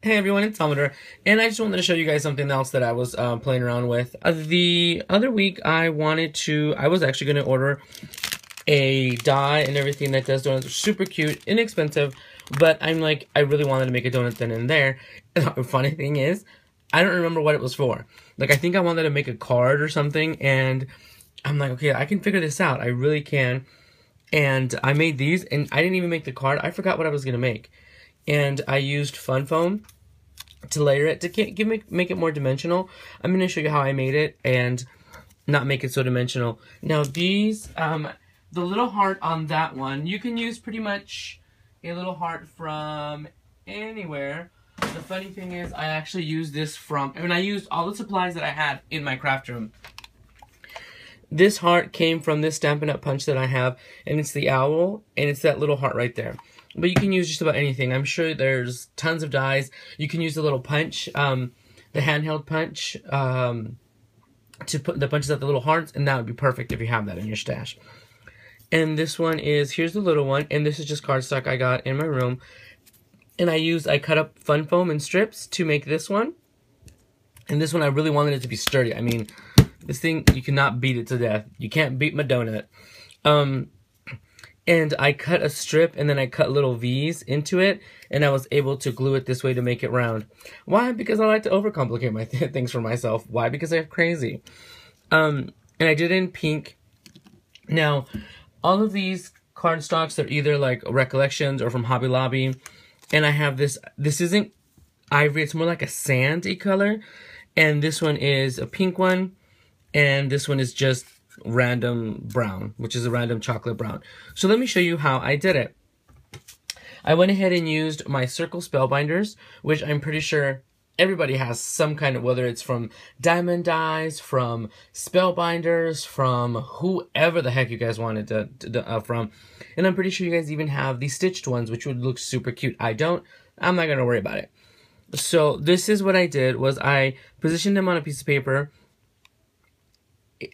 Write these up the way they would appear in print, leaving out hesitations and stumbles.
Hey everyone, it's Salvador, and I just wanted to show you guys something else that I was playing around with. The other week I was actually going to order a die and everything that does donuts. Super cute, inexpensive, but I'm like, I really wanted to make a donut then and there. And the funny thing is, I don't remember what it was for. Like, I think I wanted to make a card or something, and I'm like, okay, I can figure this out. I really can. And I made these, and I didn't even make the card. I forgot what I was going to make. And I used fun foam to layer it to make it more dimensional. I'm going to show you how I made it and not make it so dimensional. Now these, the little heart on that one, you can use pretty much a little heart from anywhere. The funny thing is, I actually used this I used all the supplies that I had in my craft room. This heart came from this Stampin' Up! Punch that I have, and it's the owl, and it's that little heart right there. But you can use just about anything. I'm sure there's tons of dies. You can use the little punch, the handheld punch, to put the punches out the little hearts, and that would be perfect if you have that in your stash. And this one is, here's the little one, and this is just cardstock I got in my room. And I cut up fun foam in strips to make this one. And this one I really wanted it to be sturdy. I mean, this thing, you cannot beat it to death. You can't beat my donut. And I cut a strip, and then I cut little V's into it, and I was able to glue it this way to make it round. Why? Because I like to overcomplicate my things for myself. Why? Because I'm crazy. And I did it in pink. Now, all of these cardstocks are either like Recollections or from Hobby Lobby. And I have this isn't ivory, it's more like a sandy color. And this one is a pink one. And this one is just random brown, which is a random chocolate brown. So let me show you how I did it. I went ahead and used my circle spellbinders, which I'm pretty sure everybody has some kind of, whether it's from diamond dies, from spellbinders, from whoever the heck you guys wanted from. And I'm pretty sure you guys even have these stitched ones, which would look super cute. I'm not going to worry about it. So this is what I did, was I positioned them on a piece of paper,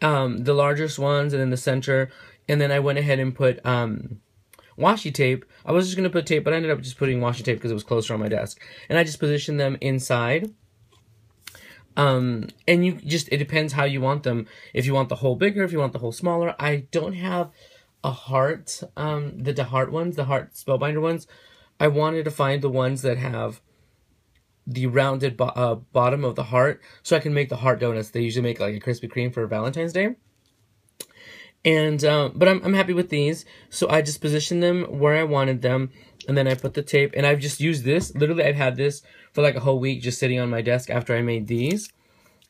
the largest ones and in the center, and then I went ahead and put washi tape. I was just going to put tape, but I ended up just putting washi tape because it was closer on my desk. And I just positioned them inside. And it depends how you want them. If you want the hole bigger, if you want the hole smaller. I don't have a heart, the heart ones, the heart spellbinder ones. I wanted to find the ones that have the rounded bottom of the heart, so I can make the heart donuts. They usually make like a Krispy Kreme for Valentine's Day. And but I'm happy with these, so I just positioned them where I wanted them, and then I put the tape, and I've just used this. Literally, I've had this for like a whole week just sitting on my desk after I made these.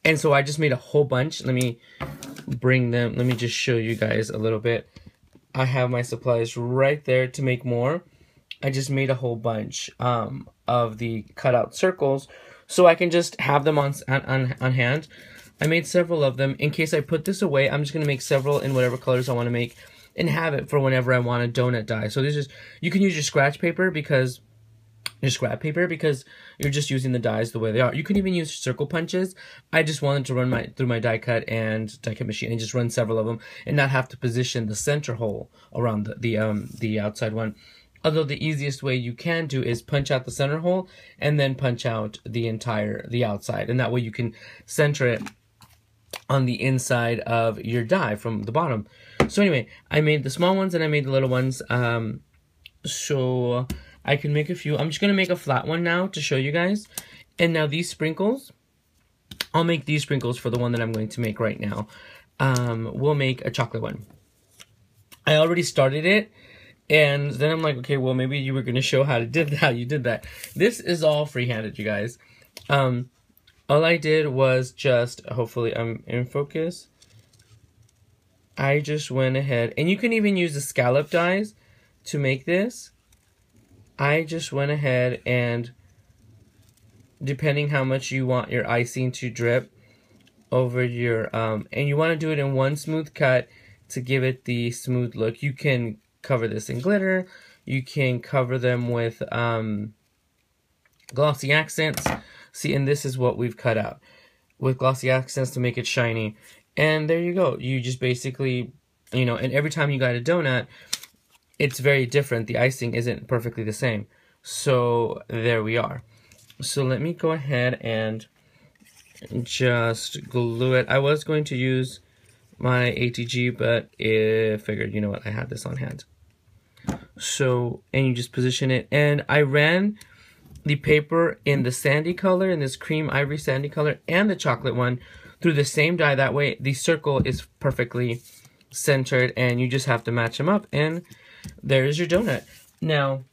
And so I just made a whole bunch. Let me just show you guys a little bit. I have my supplies right there to make more. I just made a whole bunch of the cutout circles, so I can just have them on hand. I made several of them. In case I put this away, I'm just going to make several in whatever colors I want to make and have it for whenever I want a donut die. So this is, you can use your scratch paper because you're just using the dies the way they are. You can even use circle punches. I just wanted to run through my die cut machine and just run several of them and not have to position the center hole around the outside one. Although the easiest way you can do is punch out the center hole and then punch out the outside. And that way you can center it on the inside of your die from the bottom. So anyway, I made the small ones and I made the little ones. So I can make a few. I'm just going to make a flat one now to show you guys. And now these sprinkles, I'll make these sprinkles for the one that I'm going to make right now. We'll make a chocolate one. I already started it. And then I'm like, okay, well, maybe you were going to show how you did that. This is all freehanded, you guys. All I did was just, hopefully I'm in focus. I just went ahead, and you can even use the scallop dies to make this. I just went ahead and, depending how much you want your icing to drip over your, and you want to do it in one smooth cut to give it the smooth look. You can cover this in glitter. You can cover them with glossy accents. See, and this is what we've cut out with glossy accents to make it shiny. And there you go. You just basically, and every time you got a donut, it's very different. The icing isn't perfectly the same. So there we are. So let me go ahead and just glue it. I was going to use my ATG, but I figured, you know what, I had this on hand. So, and you just position it. And I ran the paper in the sandy color, in this cream ivory sandy color, and the chocolate one through the same die. That way the circle is perfectly centered, and you just have to match them up, and there's your donut. Now,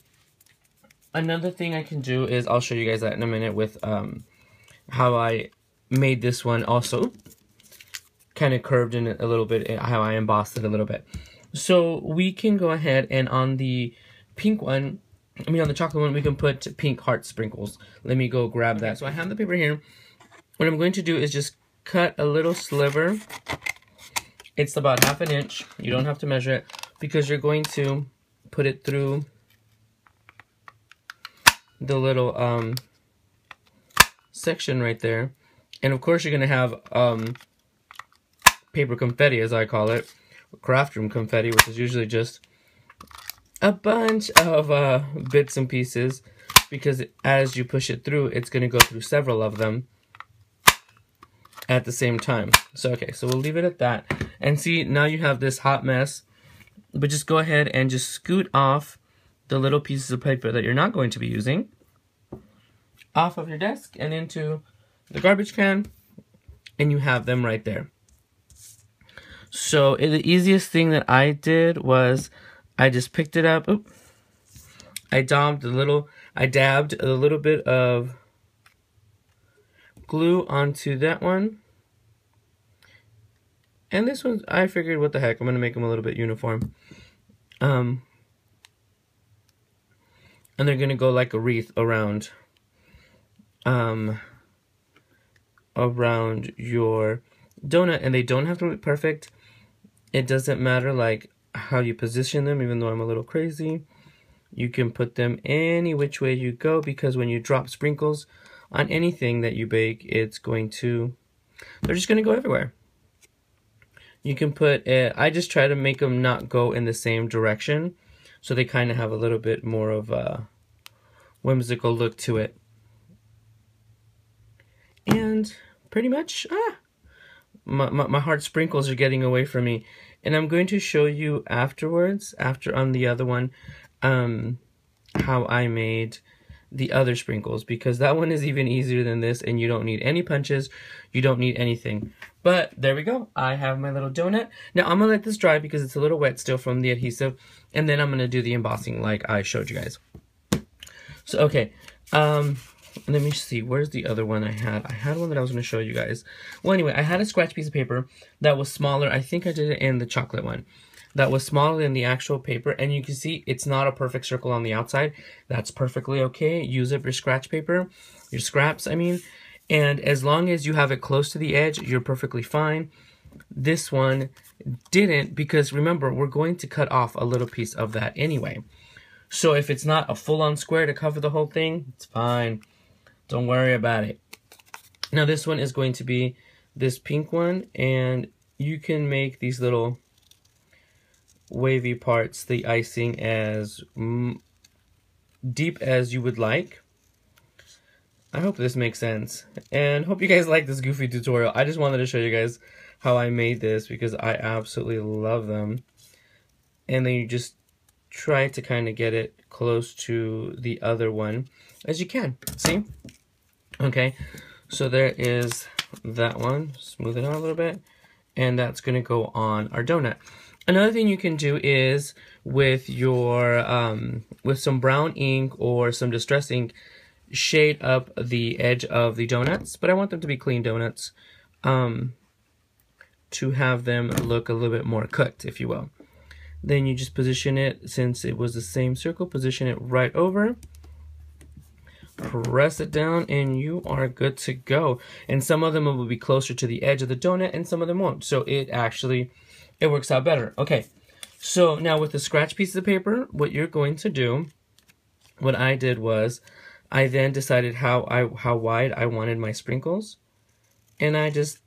another thing I can do is, I'll show you guys that in a minute with how I made this one also kind of curved in it a little bit, how I embossed it a little bit. So we can go ahead and on the pink one, on the chocolate one, we can put pink heart sprinkles. Let me go grab that. So I have the paper here. What I'm going to do is just cut a little sliver. It's about 1/2 inch. You don't have to measure it because you're going to put it through the little section right there. And of course you're going to have paper confetti, as I call it, craft room confetti, which is usually just a bunch of bits and pieces, because as you push it through, it's going to go through several of them at the same time. So okay, so we'll leave it at that. And see, now you have this hot mess, but just go ahead and just scoot off the little pieces of paper that you're not going to be using off of your desk and into the garbage can, and you have them right there. So the easiest thing that I did was I just picked it up. Oop, I dabbed a little bit of glue onto that one. And this one, I figured, what the heck, I'm going to make them a little bit uniform. And they're going to go like a wreath around your donut, and they don't have to look perfect. It doesn't matter like how you position them, even though I'm a little crazy. You can put them any which way you go, because when you drop sprinkles on anything that you bake, they're just going to go everywhere. You can put, I just try to make them not go in the same direction, so they kind of have a little bit more of a whimsical look to it. And pretty much, my heart sprinkles are getting away from me. And I'm going to show you afterwards, after on the other one, how I made the other sprinkles, because that one is even easier than this, and you don't need any punches, you don't need anything. But there we go, I have my little donut. Now I'm gonna let this dry because it's a little wet still from the adhesive, and then I'm gonna do the embossing like I showed you guys. So okay, let me see, where's the other one I had? I had one that I was going to show you guys. Well, anyway, I had a scratch piece of paper that was smaller. I think I did it in the chocolate one. That was smaller than the actual paper, and you can see it's not a perfect circle on the outside. That's perfectly okay. Use it for scratch paper, your scraps, I mean. And as long as you have it close to the edge, you're perfectly fine. This one didn't, because remember, we're going to cut off a little piece of that anyway. So if it's not a full-on square to cover the whole thing, it's fine. Don't worry about it. Now this one is going to be this pink one, and you can make these little wavy parts, the icing, as deep as you would like. I hope this makes sense, and hope you guys like this goofy tutorial. I just wanted to show you guys how I made this, because I absolutely love them. And then you just try to kind of get it close to the other one as you can. See? Okay, so there is that one. Smooth it out a little bit, and that's going to go on our donut. Another thing you can do is with your with some brown ink or some distress ink, shade up the edge of the donuts, but I want them to be clean donuts, to have them look a little bit more cooked, if you will. Then you just position it, since it was the same circle, position it right over, press it down, and you are good to go. And some of them will be closer to the edge of the donut, and some of them won't. So it works out better. Okay, so now with the scratch piece of paper, what you're going to do, what I did was, I then decided how wide I wanted my sprinkles, and I just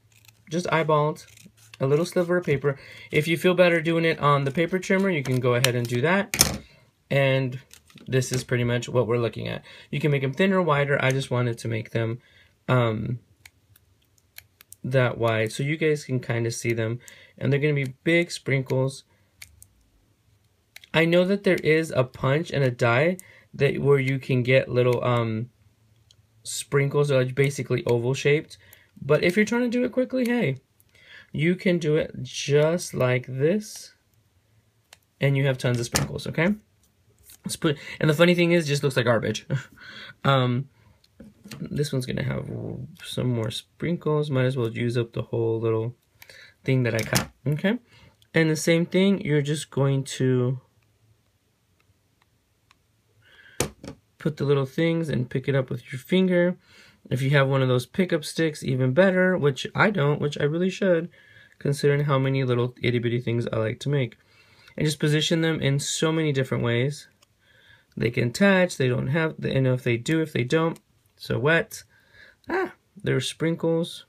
eyeballed a little sliver of paper. If you feel better doing it on the paper trimmer, you can go ahead and do that. And this is pretty much what we're looking at. You can make them thinner or wider. I just wanted to make them that wide so you guys can kind of see them. And they're going to be big sprinkles. I know that there is a punch and a die that where you can get little sprinkles that are basically oval shaped. But if you're trying to do it quickly, hey, you can do it just like this, and you have tons of sprinkles, okay? Let's put, and the funny thing is, it just looks like garbage. This one's gonna have some more sprinkles. Might as well use up the whole little thing that I cut, okay? And the same thing, you're just going to put the little things and pick it up with your finger. If you have one of those pickup sticks, even better, which I don't, which I really should, considering how many little itty bitty things I like to make. And just position them in so many different ways. They can attach, they don't have, and if they do, if they don't, so what? There's sprinkles.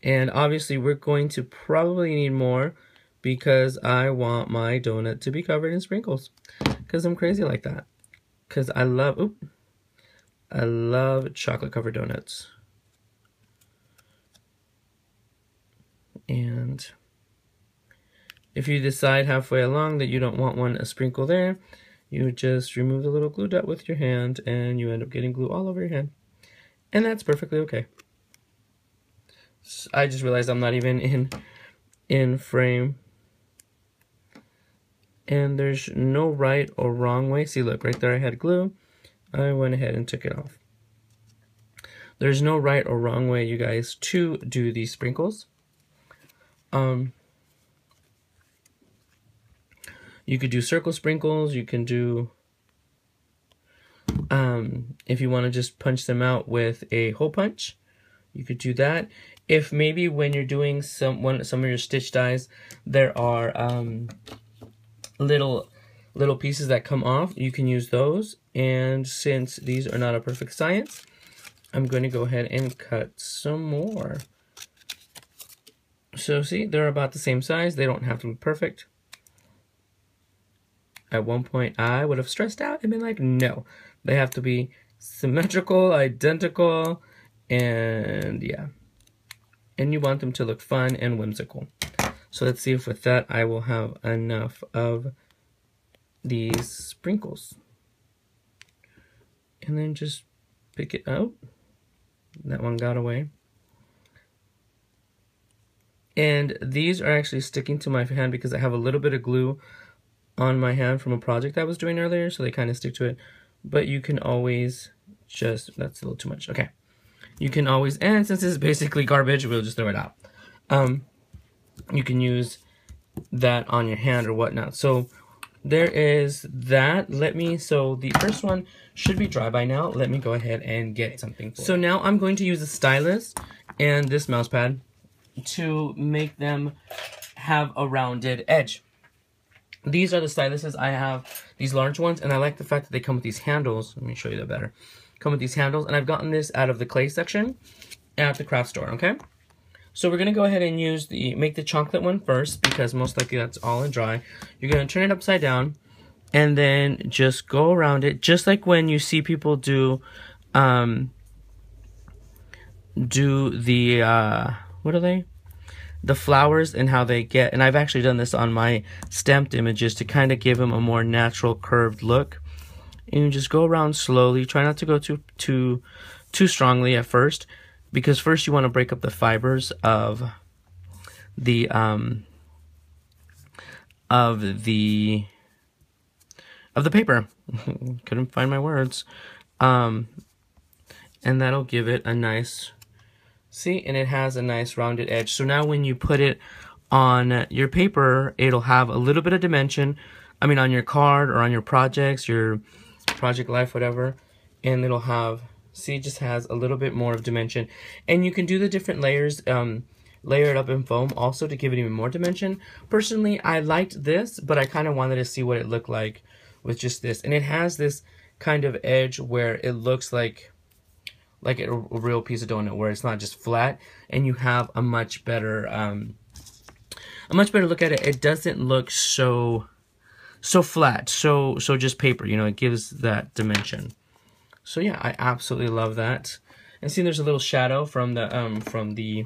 And obviously we're going to probably need more because I want my donut to be covered in sprinkles. Because I'm crazy like that. Because I love chocolate covered donuts. And if you decide halfway along that you don't want a sprinkle there, you just remove the little glue dot with your hand and you end up getting glue all over your hand. And that's perfectly okay. I just realized I'm not even in frame. And there's no right or wrong way. See, look, right there I had glue. I went ahead and took it off. There's no right or wrong way, you guys, to do these sprinkles. You could do circle sprinkles. You can do, if you want to just punch them out with a hole punch, you could do that. If maybe when you're doing some of your stitch dies, there are little pieces that come off, you can use those. And since these are not a perfect science, I'm going to go ahead and cut some more. So see, they're about the same size. They don't have to be perfect. At one point, I would have stressed out and been like, no, they have to be symmetrical, identical, and yeah. And you want them to look fun and whimsical. So let's see if with that I will have enough of these sprinkles. And then just pick it out. That one got away. And these are actually sticking to my hand because I have a little bit of glue on my hand from a project I was doing earlier, so they kind of stick to it. But you can always just, that's a little too much. Okay. You can always, and since this is basically garbage, we'll just throw it out. You can use that on your hand or whatnot. So there is that. So the first one should be dry by now. Let me go ahead and get something for it. So now I'm going to use a stylus and this mouse pad to make them have a rounded edge. These are the styluses. I have these large ones, and I like the fact that they come with these handles. Let me show you that better. Come with these handles, and I've gotten this out of the clay section at the craft store, okay? So we're gonna go ahead and make the chocolate one first, because most likely that's all and dry. You're gonna turn it upside down, and then just go around it, just like when you see people do the, what are they? The flowers and how they get, and I've actually done this on my stamped images to kind of give them a more natural curved look. And you just go around slowly. Try not to go too strongly at first, because first you want to break up the fibers of the paper. Couldn't find my words. And that'll give it a nice, see, and it has a nice rounded edge. So now when you put it on your paper, it'll have a little bit of dimension. I mean, on your card or on your projects, your project life, whatever, and it'll have, see, it just has a little bit more of dimension. And you can do the different layers, layer it up in foam also to give it even more dimension. Personally, I liked this, but I kind of wanted to see what it looked like with just this. And it has this kind of edge where it looks like a real piece of donut, where it's not just flat, and you have a much better look at it. It doesn't look so so flat, so just paper, you know, it gives that dimension. So yeah, I absolutely love that. And see, there's a little shadow from the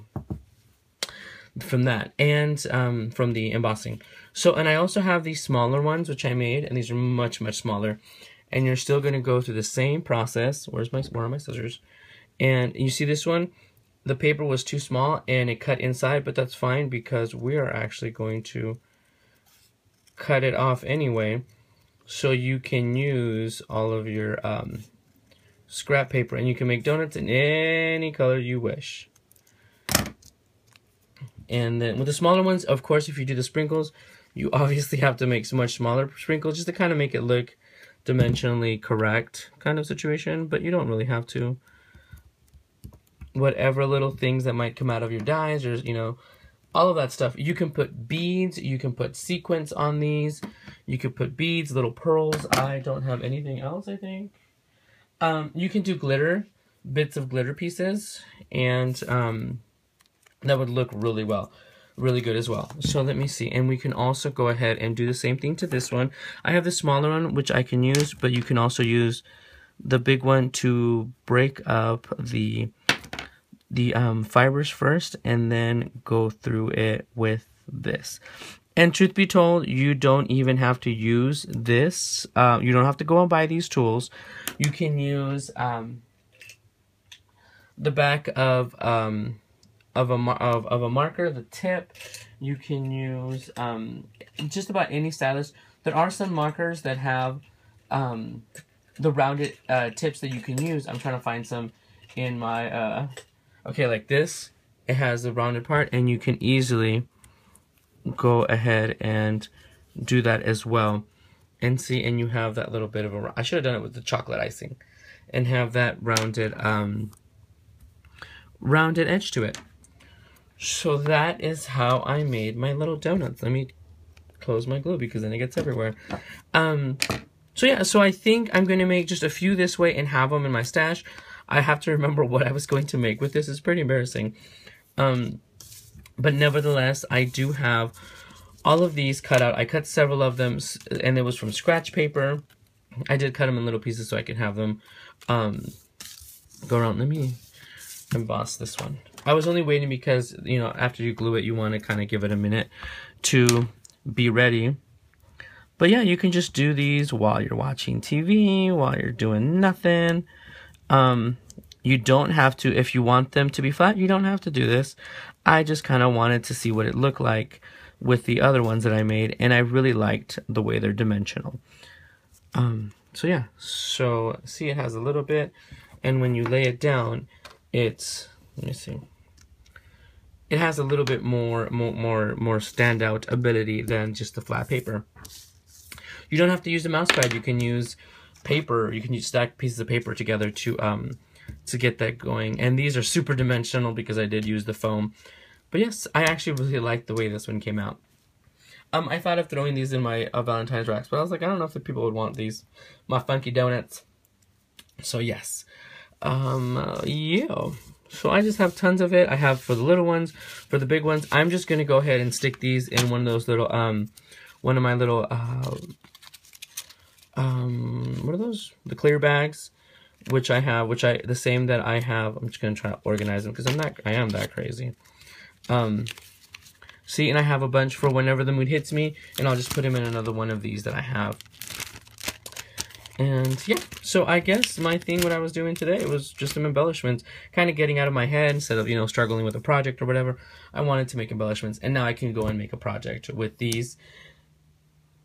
from that, and from the embossing. So, and I also have these smaller ones which I made, and these are much smaller. And you're still going to go through the same process. Where are my scissors? And you see this one, the paper was too small and it cut inside, but that's fine because we are actually going to cut it off anyway, so you can use all of your scrap paper, and you can make donuts in any color you wish. And then with the smaller ones, of course, if you do the sprinkles, you obviously have to make much smaller sprinkles just to kind of make it look dimensionally correct kind of situation, but you don't really have to. Whatever little things that might come out of your dies, or, you know, all of that stuff. You can put beads, you can put sequins on these, you could put beads, little pearls. I don't have anything else, I think. You can do glitter, bits of glitter pieces, and that would look really good as well. So let me see, and we can also go ahead and do the same thing to this one. I have the smaller one which I can use, but you can also use the big one to break up the fibers first, and then go through it with this. And truth be told, you don't even have to use this. You don't have to go and buy these tools. You can use the back of a marker, the tip. You can use just about any stylus. There are some markers that have the rounded tips that you can use. I'm trying to find some in my okay, like this. It has the rounded part, and you can easily go ahead and do that as well. And see, and you have that little bit of a, I should have done it with the chocolate icing, and have that rounded rounded edge to it. So that is how I made my little donuts. Let me close my glue because then it gets everywhere. So yeah, so I think I'm going to make just a few this way and have them in my stash. I have to remember what I was going to make with this. It's pretty embarrassing. But nevertheless, I do have all of these cut out. I cut several of them, and it was from scratch paper. I did cut them in little pieces so I could have them go around. Let me emboss this one. I was only waiting because, you know, after you glue it, you want to kind of give it a minute to be ready. But yeah, you can just do these while you're watching TV, while you're doing nothing. You don't have to, if you want them to be flat, you don't have to do this. I just kind of wanted to see what it looked like with the other ones that I made, and I really liked the way they're dimensional. So yeah, so see, it has a little bit, and when you lay it down, it's, let me see, it has a little bit more standout ability than just the flat paper. You don't have to use the mouse pad. You can use paper. You can use stack pieces of paper together to get that going. And these are super dimensional because I did use the foam. But yes, I actually really like the way this one came out. I thought of throwing these in my Valentine's racks, but I was like, I don't know if the people would want these, my funky donuts. So yes, yeah. So I just have tons of it. I have for the little ones, for the big ones. I'm just gonna go ahead and stick these in one of those little, one of my little, what are those? The clear bags, which I have, the same that I have. I'm just gonna try to organize them because I am that crazy. See, and I have a bunch for whenever the mood hits me, and I'll just put them in another one of these that I have. And yeah, so I guess my thing, what I was doing today, was just some embellishments, kind of getting out of my head instead of, you know, struggling with a project or whatever. I wanted to make embellishments, and now I can go and make a project with these.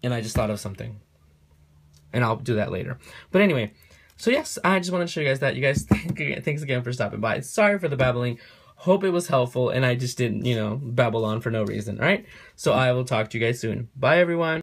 And I just thought of something, and I'll do that later. But anyway, so yes, I just wanted to show you guys that. You guys, thanks again for stopping by. Sorry for the babbling. Hope it was helpful, and I just didn't, you know, babble on for no reason, all right? So I will talk to you guys soon. Bye, everyone.